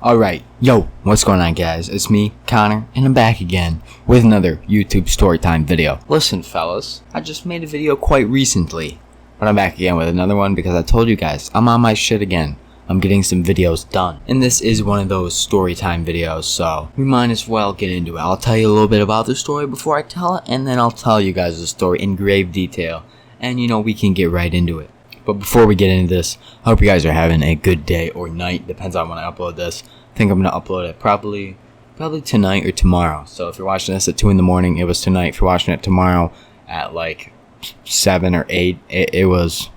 Alright, yo, what's going on guys? It's me, Connor, and I'm back again with another YouTube Storytime video. Listen fellas, I just made a video quite recently, but I'm back again with another one because I told you guys, I'm on my shit again. I'm getting some videos done. And this is one of those Storytime videos, so we might as well get into it. I'll tell you a little bit about the story before I tell it, and then I'll tell you guys the story in grave detail. And we can get right into it. But before we get into this, I hope you guys are having a good day or night. Depends on when I upload this. I think I'm going to upload it probably tonight or tomorrow. So if you're watching this at 2 in the morning, it was tonight. If you're watching it tomorrow at like 7 or 8, it was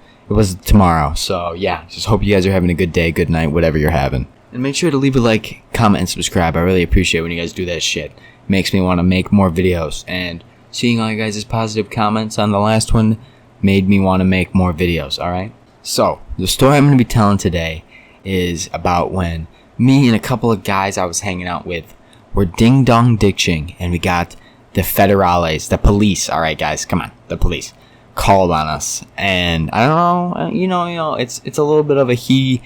tomorrow. So yeah, just hope you guys are having a good day, good night, whatever you're having. And make sure to leave a like, comment, and subscribe. I really appreciate when you guys do that shit. It makes me want to make more videos. And seeing all you guys' positive comments on the last one made me want to make more videos, alright? So, the story I'm going to be telling today is about when me and a couple of guys I was hanging out with were ding-dong ditching, and we got the federales, the police, alright guys, come on, the police, called on us. And I don't know, it's a little bit of a he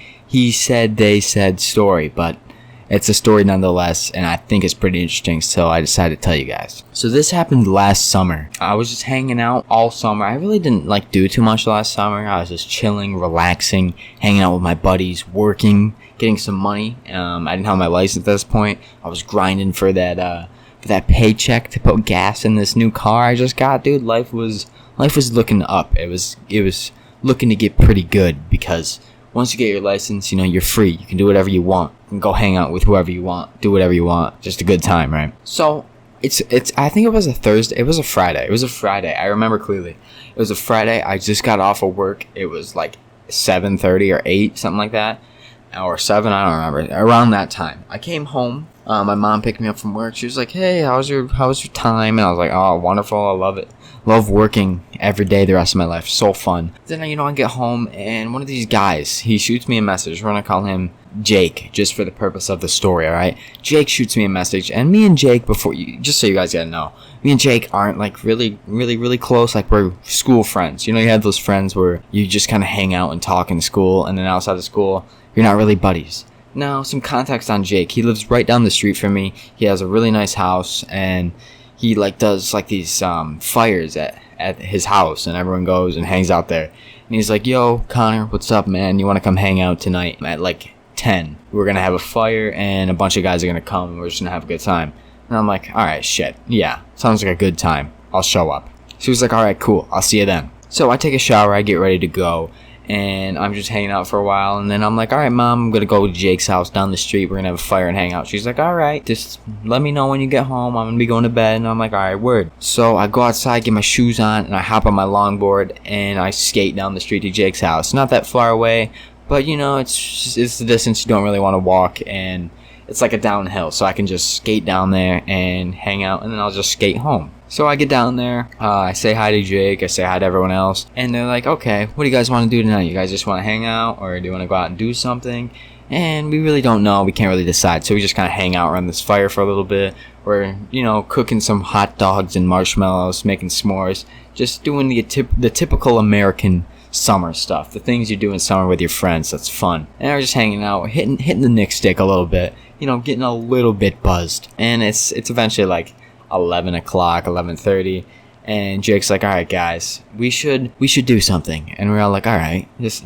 said, they said story, but it's a story nonetheless, and I think it's pretty interesting, so I decided to tell you guys. So this happened last summer. I was just hanging out all summer. I really didn't do too much last summer. I was just chilling, relaxing, hanging out with my buddies, working, getting some money. I didn't have my license at this point. I was grinding for that paycheck to put gas in this new car I just got, dude. Life was looking up. It was looking to get pretty good because once you get your license, you're free. You can do whatever you want. You can go hang out with whoever you want. Do whatever you want. Just a good time, right? So, I think it was a Thursday. It was a Friday. I remember clearly. It was a Friday. I just got off of work. It was like 7:30 or 8, something like that. Or 7, I don't remember. Around that time. I came home. My mom picked me up from work. She was like, "Hey, how was your time?" And I was like, "Oh, wonderful. I love it. Love working every day the rest of my life. So fun." Then, I get home, and one of these guys, he shoots me a message. We're going to call him Jake, just for the purpose of the story, alright? Jake shoots me a message, and me and Jake, just so you guys gotta know, me and Jake aren't, really, really, really close. We're school friends. You have those friends where you just kind of hang out and talk in school, and then outside of school, you're not really buddies. Now, some context on Jake. He lives right down the street from me. He has a really nice house, and he does these fires at his house, and everyone goes and hangs out there. And he's like, "Yo, Connor, what's up, man? You want to come hang out tonight at 10? We're gonna have a fire, and a bunch of guys are gonna come, and we're just gonna have a good time." And I'm like, "All right, shit, yeah, sounds like a good time. I'll show up." She was like, "All right, cool. I'll see you then." So I take a shower, I get ready to go, and I'm just hanging out for a while, and then I'm like, "All right, Mom, I'm gonna go to Jake's house down the street. We're gonna have a fire and hang out." She's like, "All right, just let me know when you get home. I'm gonna be going to bed." And I'm like, "All right, word." So I go outside, get my shoes on, and I hop on my longboard, and I skate down the street to Jake's house. Not that far away, but it's the distance you don't really want to walk, and it's like a downhill, so I can just skate down there and hang out, and then I'll just skate home. So I get down there, I say hi to Jake, I say hi to everyone else, and they're like, "Okay, what do you guys want to do tonight? You guys just want to hang out, or do you want to go out and do something?" And we really don't know, we can't really decide, so we just kind of hang out around this fire for a little bit. We're, cooking some hot dogs and marshmallows, making s'mores, just doing the typical American summer stuff, the things you do in summer with your friends. That's fun. And we're just hanging out, hitting the Nick stick a little bit, getting a little bit buzzed. And it's eventually 11 o'clock, 11:30, and Jake's like, "All right, guys, we should do something." And we're all like, "All right, just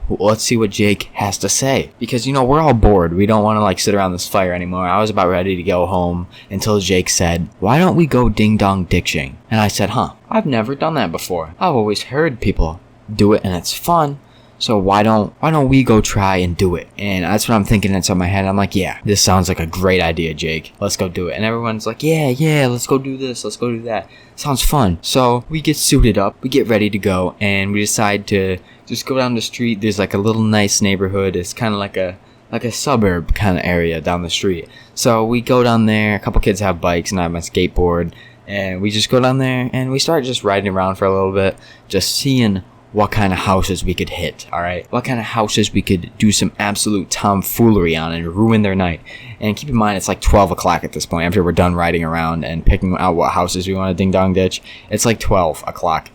let's see what Jake has to say," because we're all bored. We don't want to sit around this fire anymore. I was about ready to go home until Jake said, "Why don't we go ding dong ditching?" And I said, "I've never done that before. I've always heard people do it, and it's fun. So why don't we go try and do it?" And that's what I'm thinking inside my head. I'm like, "Yeah, this sounds like a great idea, Jake. Let's go do it." And everyone's like, yeah, let's go do this. Let's go do that. Sounds fun. So we get suited up. We get ready to go. And we decide to just go down the street. There's a little nice neighborhood. It's kind of like a suburb kind of area down the street. So we go down there. A couple kids have bikes, and I have my skateboard. And we just go down there, and we start just riding around for a little bit, just seeing what kind of houses we could hit, alright? What kind of houses we could do some absolute tomfoolery on and ruin their night. And keep in mind, it's 12 o'clock at this point, after we're done riding around and picking out what houses we want to ding-dong ditch. It's 12 o'clock.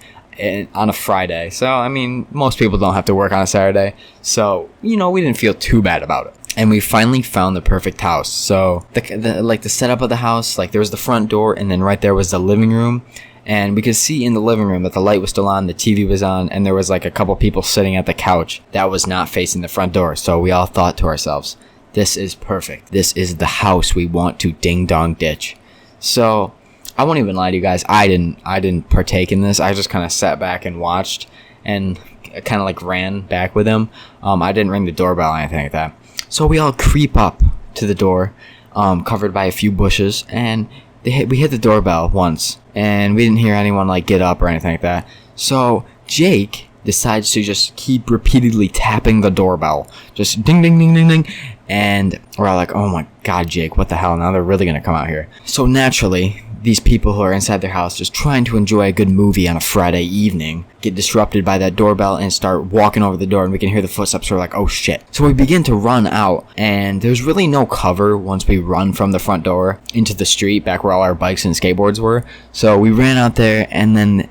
on a Friday. So, I mean, most people don't have to work on a Saturday. So, we didn't feel too bad about it. And we finally found the perfect house. So the setup of the house, like there was the front door, and then right there was the living room. And we could see in the living room that the light was still on, the TV was on, and there was like a couple people sitting at the couch that was not facing the front door. So we all thought to ourselves, this is perfect. This is the house we want to ding dong ditch. So I won't even lie to you guys. I didn't partake in this. I just kind of sat back and watched and kind of like ran back with him. I didn't ring the doorbell or anything like that. So we all creep up to the door, covered by a few bushes, and we hit the doorbell once, and we didn't hear anyone like get up or anything like that. So Jake decides to just keep repeatedly tapping the doorbell, just ding ding ding ding ding, and we're all like, oh my god, Jake, what the hell, now they're really gonna come out here. So naturally, these people who are inside their house just trying to enjoy a good movie on a Friday evening get disrupted by that doorbell and start walking over the door, and we can hear the footsteps. We're like, oh shit. So we begin to run out, and there's really no cover once we run from the front door into the street back where all our bikes and skateboards were. So we ran out there,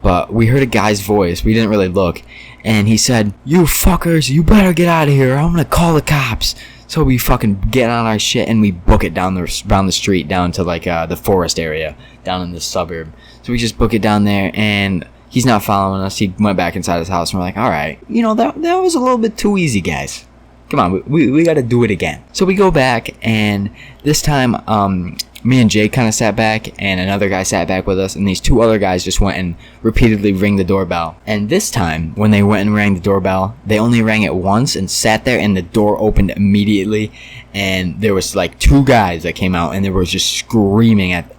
but we heard a guy's voice. We didn't really look, and he said, you fuckers, you better get out of here, I'm gonna call the cops. So we fucking get on our shit and we book it down the street down to like the forest area down in the suburb. So we just book it down there, and he's not following us. He went back inside his house, and we're like, all right, that was a little bit too easy, guys. Come on, we got to do it again. So we go back, and this time me and Jake kind of sat back, and another guy sat back with us, and these two other guys just went and repeatedly ring the doorbell. And this time, when they went and rang the doorbell, they only rang it once and sat there, and the door opened immediately, and there was like two guys that came out, and they were just screaming at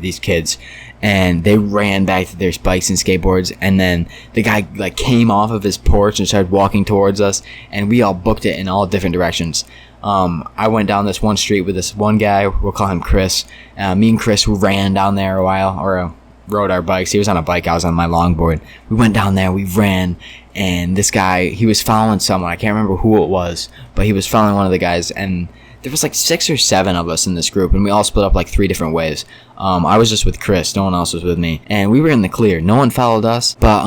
these kids, and they ran back to their bikes and skateboards, and then the guy like came off of his porch and started walking towards us, and we all booked it in all different directions. I went down this one street with this one guy, we'll call him Chris. Me and Chris ran down there a while, or rode our bikes. He was on a bike, I was on my longboard. We went down there, we ran, and this guy, he was following someone. I can't remember who it was, but he was following one of the guys, and there was like 6 or 7 of us in this group, and we all split up like 3 different ways. I was just with Chris, no one else was with me, and we were in the clear. No one followed us, but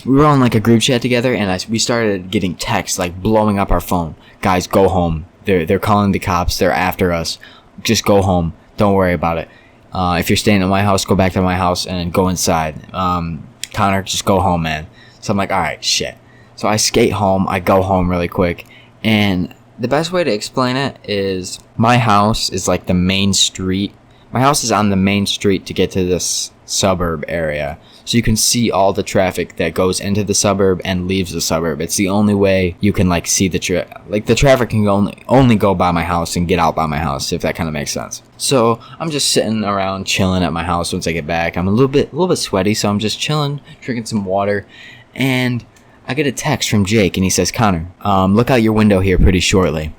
we were on like a group chat together, and we started getting texts like blowing up our phone. Guys, go home. They're calling the cops. They're after us. Just go home. Don't worry about it. If you're staying at my house, go back to my house and go inside. Connor, just go home, man. So I'm like, all right, shit. So I skate home. I go home really quick. And the best way to explain it is my house is like the main street. My house is on the main street to get to this suburb area. So you can see all the traffic that goes into the suburb and leaves the suburb. It's the only way you can like see the traffic can only go by my house and get out by my house, if that kind of makes sense. So I'm just sitting around chilling at my house once I get back. I'm a little bit sweaty, so I'm just chilling, drinking some water, and I get a text from Jake, and he says, Connor, look out your window here pretty shortly.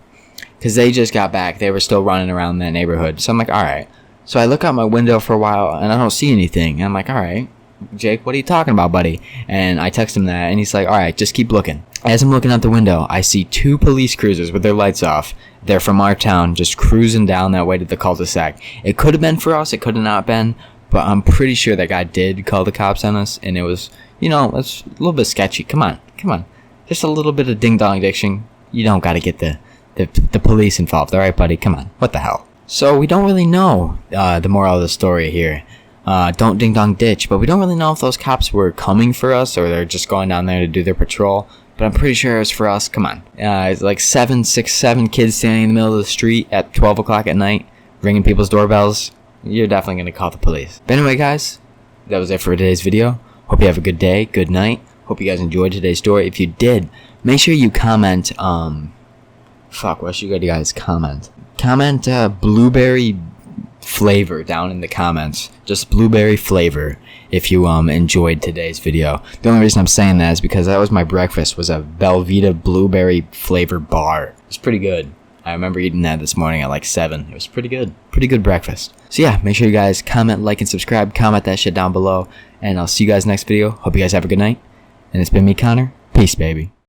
Because they just got back. They were still running around that neighborhood. So I'm like, all right. So I look out my window for a while, and I don't see anything. And I'm like, all right, Jake, what are you talking about, buddy? And I text him that, and he's like, all right, just keep looking. As I'm looking out the window, I see 2 police cruisers with their lights off. They're from our town, just cruising down that way to the cul-de-sac. It could have been for us. It could have not been. But I'm pretty sure that guy did call the cops on us, and it was, it's a little bit sketchy. Come on. Just a little bit of ding-dong diction. You don't got to get the police involved. All right, buddy? Come on. What the hell? So we don't really know the moral of the story here. Don't ding-dong ditch. But we don't really know if those cops were coming for us or they're just going down there to do their patrol. But I'm pretty sure it was for us. Come on. It's like 7 kids standing in the middle of the street at 12 o'clock at night, ringing people's doorbells. You're definitely going to call the police. But anyway, guys, that was it for today's video. Hope you have a good day, good night. Hope you guys enjoyed today's story. If you did, make sure you comment, what should you guys comment? Comment, blueberry flavor down in the comments. Just blueberry flavor if you, enjoyed today's video. The only reason I'm saying that is because that was my breakfast, was a Velveeta blueberry flavor bar. It's pretty good. I remember eating that this morning at like 7. It was pretty good. Pretty good breakfast. So yeah, make sure you guys comment, like, and subscribe. Comment that shit down below. And I'll see you guys next video. Hope you guys have a good night. And it's been me, Connor. Peace, baby.